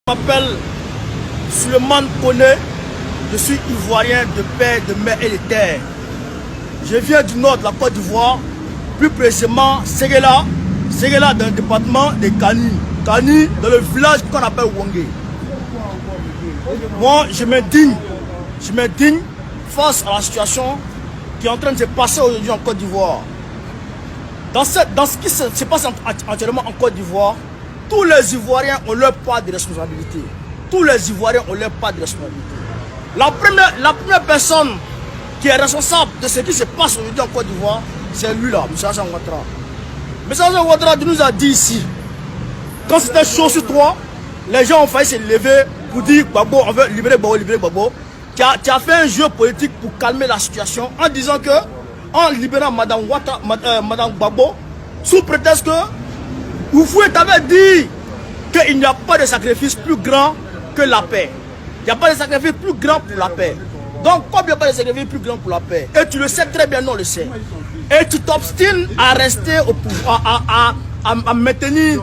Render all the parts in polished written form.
Je m'appelle Suleiman Koné, je suis ivoirien de paix, de mer et de terre. Je viens du nord de la Côte d'Ivoire, plus précisément Séguéla dans le département de Kani. Kani dans le village qu'on appelle Wangé. Moi, je m'indigne face à la situation qui est en train de se passer aujourd'hui en Côte d'Ivoire. Dans ce qui se passe actuellement en Côte d'Ivoire, tous les Ivoiriens ont leur part de responsabilité. Tous les Ivoiriens ont leur part de responsabilité. La première personne qui est responsable de ce qui se passe aujourd'hui en Côte d'Ivoire, c'est lui là, M. Hassan Ouattara. M. Hassan Ouattara nous a dit ici, quand c'était chaud sur toi, les gens ont failli se lever pour dire Gbagbo, on veut libérer Gbagbo. Tu as fait un jeu politique pour calmer la situation en disant que, en libérant Madame Gbagbo, sous prétexte que Oufoué t'avait dit qu'il n'y a pas de sacrifice plus grand que la paix. Il n'y a pas de sacrifice plus grand pour la paix. Donc, comme il n'y a pas de sacrifice plus grand pour la paix, et tu le sais très bien, non, on le sait, et tu t'obstines à rester au pouvoir, à maintenir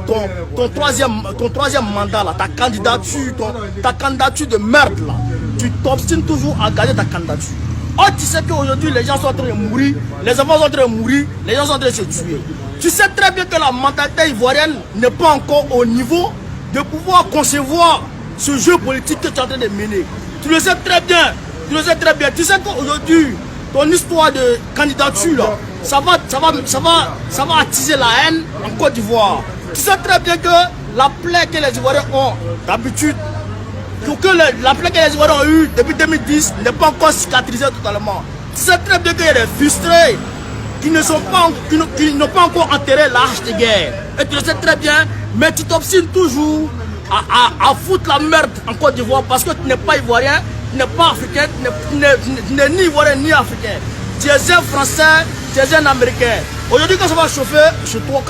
ton troisième mandat, là, ta candidature de merde, là. Tu t'obstines toujours à garder ta candidature. Oh, tu sais qu'aujourd'hui, les gens sont en train de mourir, les enfants sont en train de mourir, les gens sont en train de se tuer. Tu sais très bien que la mentalité ivoirienne n'est pas encore au niveau de pouvoir concevoir ce jeu politique que tu es en train de mener. Tu le sais très bien. Tu sais qu'aujourd'hui, ton histoire de candidature, là, ça va attiser la haine en Côte d'Ivoire. Tu sais très bien que la plaie que les Ivoiriens ont d'habitude, la plaie que les Ivoiriens ont eue depuis 2010 n'est pas encore cicatrisée totalement. Tu sais très bien qu'il y a des frustrés qui n'ont pas encore enterré l'âge de guerre. Et tu le sais très bien, mais tu t'obstines toujours à foutre la merde en Côte d'Ivoire parce que tu n'es pas ivoirien, tu n'es pas africain, tu n'es ni ivoirien ni africain. Tu es un français, tu es un américain. Aujourd'hui, quand ça va chauffer, chez toi,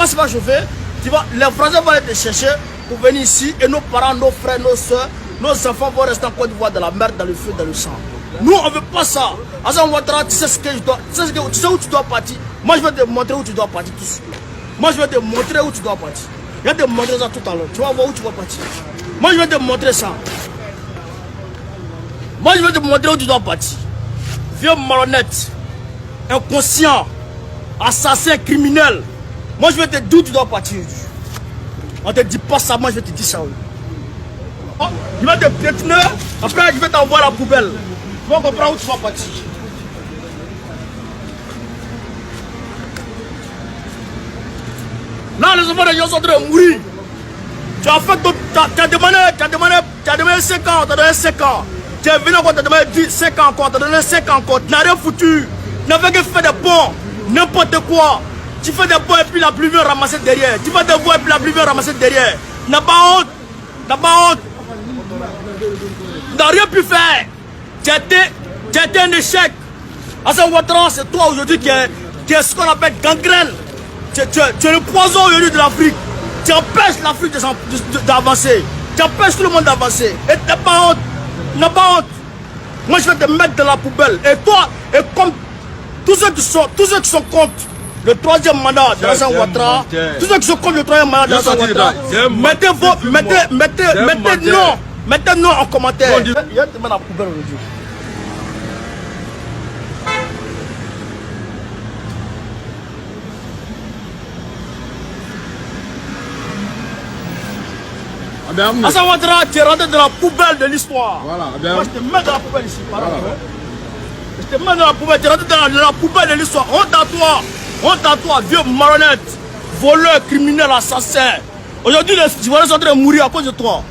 les Français vont aller te chercher pour venir ici et nos parents, nos frères, nos soeurs, nos enfants vont rester en Côte d'Ivoire dans la merde, dans le feu, dans le sang. Nous, on ne veut pas ça. Hassan Ouattara, tu sais où tu dois partir. Moi, je vais te montrer où tu dois partir tout de suite. Moi, je vais te montrer où tu dois partir. Je vais te montrer ça tout à l'heure. Tu vas voir où tu vas partir. Moi, je vais te montrer ça. Moi, je vais te montrer où tu dois partir. Vieux marionnette, inconscient, assassin, criminel. Moi, je vais te dire où tu dois partir. On ne te dit pas ça, moi, je vais te dire ça. Oh, je vais te piétiner, après, je vais t'envoyer à la poubelle. Tu vas comprendre où tu vas partir. Là, les enfants des gens sont en train de mourir. Tu as demandé 5 ans, tu as donné 5 ans. Tu es venu encore, tu as demandé 5 ans encore, tu as donné 5 ans encore. Tu n'as rien foutu. Tu n'as fait que faire des ponts, n'importe quoi. Tu fais des ponts et puis la pluie vient ramasser derrière. Tu fais des ponts et puis la pluie vient ramasser derrière. Tu n'as pas honte. Tu n'as pas honte. Tu n'as rien pu faire. Tu as été un échec. Hassan Ouattara, c'est toi aujourd'hui qui est ce qu'on appelle gangrène. Tu es le poison aujourd'hui de l'Afrique. Tu empêches l'Afrique d'avancer. Tu empêches tout le monde d'avancer. Et tu n'as pas honte. Tu n'as pas honte. Moi, je vais te mettre dans la poubelle. Et toi, et comme tous ceux qui sont contre le troisième mandat de Hassan Ouattara, tous ceux qui sont contre le troisième mandat de Hassan Ouattara, mettez non en commentaire. Je vais te mettre dans la poubelle aujourd'hui. Hassan Ouattara, tu es rentré dans la poubelle de l'histoire. Voilà, moi, je te mets dans la poubelle ici. Voilà. Je te mets dans la poubelle, tu es rentré dans la poubelle de l'histoire. Honte à toi, vieux marionnette, voleur, criminel, assassin. Aujourd'hui, les Ivoiriens sont en train de mourir à cause de toi.